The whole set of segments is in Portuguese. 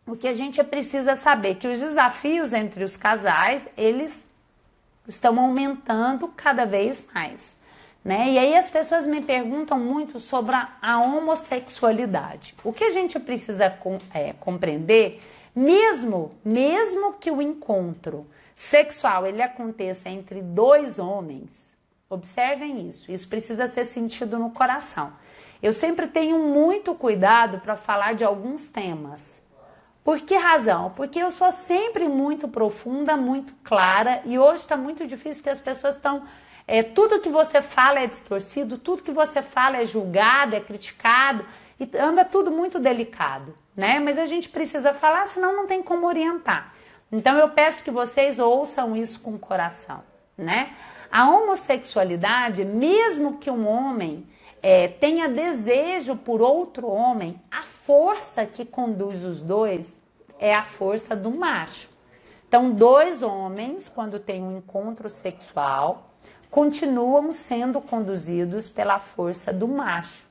o que a gente precisa saber é que os desafios entre os casais, eles estão aumentando cada vez mais, né? E aí as pessoas me perguntam muito sobre a homossexualidade. O que a gente precisa compreender, mesmo que o encontro sexual ele aconteça entre dois homens, observem isso precisa ser sentido no coração. Eu sempre tenho muito cuidado para falar de alguns temas. Por que razão? Porque eu sou sempre muito profunda, muito clara, e hoje está muito difícil que as pessoas estão... tudo que você fala é distorcido, tudo que você fala é julgado, é criticado, e anda tudo muito delicado, né? Mas a gente precisa falar, senão não tem como orientar. Então eu peço que vocês ouçam isso com o coração, né? A homossexualidade, mesmo que um homem tenha desejo por outro homem, a força que conduz os dois é a força do macho. Então, dois homens, quando têm um encontro sexual, continuam sendo conduzidos pela força do macho.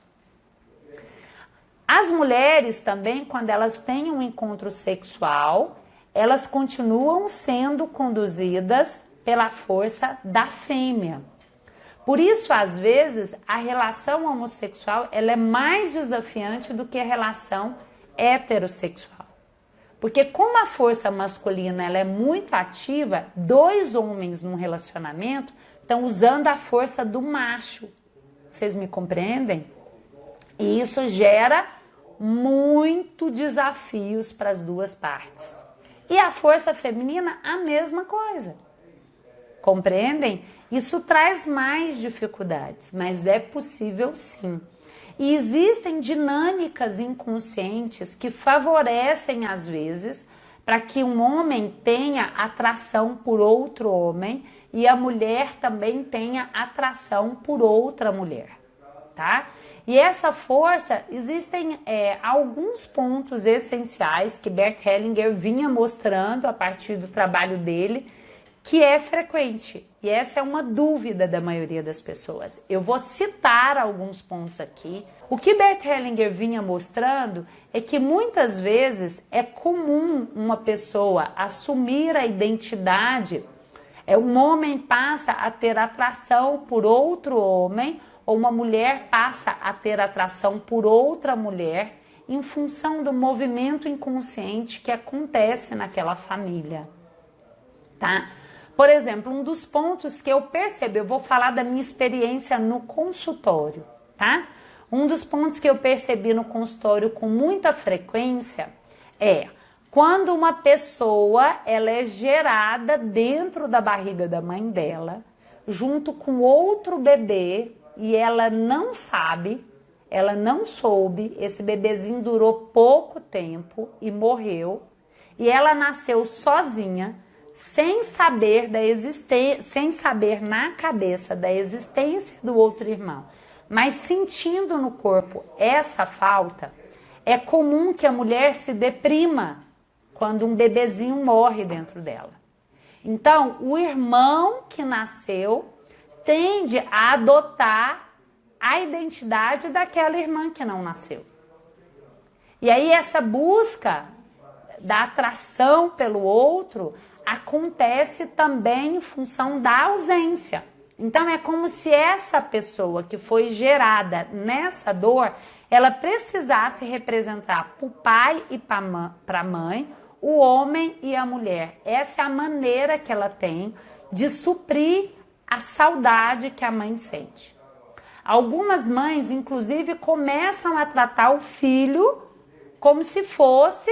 As mulheres também, quando elas têm um encontro sexual, elas continuam sendo conduzidas pela força da fêmea. Por isso, às vezes, a relação homossexual ela é mais desafiante do que a relação heterossexual. Porque como a força masculina ela é muito ativa, dois homens num relacionamento estão usando a força do macho. Vocês me compreendem? E isso gera muito desafios para as duas partes. E a força feminina, a mesma coisa. Compreendem? Isso traz mais dificuldades, mas é possível sim. E existem dinâmicas inconscientes que favorecem, às vezes, para que um homem tenha atração por outro homem e a mulher também tenha atração por outra mulher, tá? E essa força, existem alguns pontos essenciais que Bert Hellinger vinha mostrando a partir do trabalho dele, que é frequente, e essa é uma dúvida da maioria das pessoas. Eu vou citar alguns pontos aqui. O que Bert Hellinger vinha mostrando é que muitas vezes é comum uma pessoa assumir a identidade, um homem passa a ter atração por outro homem, ou uma mulher passa a ter atração por outra mulher, em função do movimento inconsciente que acontece naquela família, tá? Por exemplo, um dos pontos que eu percebi, eu vou falar da minha experiência no consultório, tá? Um dos pontos que eu percebi no consultório com muita frequência é quando uma pessoa ela é gerada dentro da barriga da mãe dela, junto com outro bebê, e ela não sabe, ela não soube, esse bebezinho durou pouco tempo e morreu, e ela nasceu sozinha, sem saber da existência, sem saber na cabeça da existência do outro irmão, mas sentindo no corpo essa falta. É comum que a mulher se deprima quando um bebezinho morre dentro dela. Então, o irmão que nasceu tende a adotar a identidade daquela irmã que não nasceu. E aí essa busca da atração pelo outro acontece também em função da ausência. Então é como se essa pessoa que foi gerada nessa dor, ela precisasse representar para o pai e para a mãe, o homem e a mulher. Essa é a maneira que ela tem de suprir a saudade que a mãe sente. Algumas mães, inclusive, começam a tratar o filho como se fosse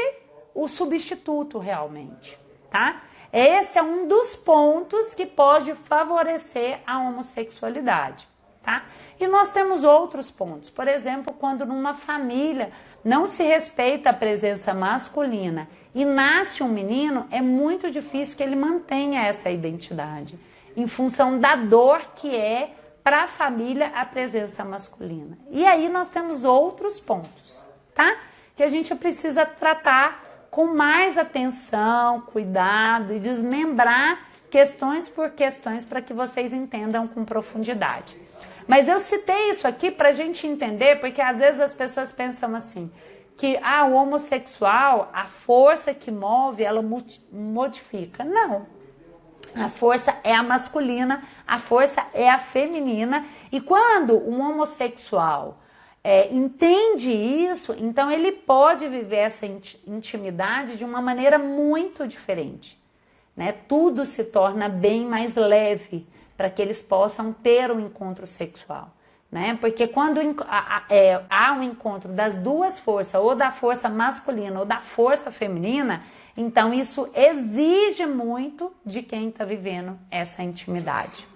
o substituto realmente, tá? Esse é um dos pontos que pode favorecer a homossexualidade, tá? E nós temos outros pontos. Por exemplo, quando numa família não se respeita a presença masculina e nasce um menino, é muito difícil que ele mantenha essa identidade, em função da dor que é para a família a presença masculina. E aí nós temos outros pontos, tá? Que a gente precisa tratar com mais atenção, cuidado e desmembrar questões por questões para que vocês entendam com profundidade. Mas eu citei isso aqui para a gente entender, porque às vezes as pessoas pensam assim, que o homossexual, a força que move, ela modifica. Não. A força é a masculina, a força é a feminina. E quando um homossexual entende isso, então ele pode viver essa intimidade de uma maneira muito diferente, né? Tudo se torna bem mais leve para que eles possam ter um encontro sexual, né? Porque quando há um encontro das duas forças, ou da força masculina ou da força feminina, então isso exige muito de quem está vivendo essa intimidade.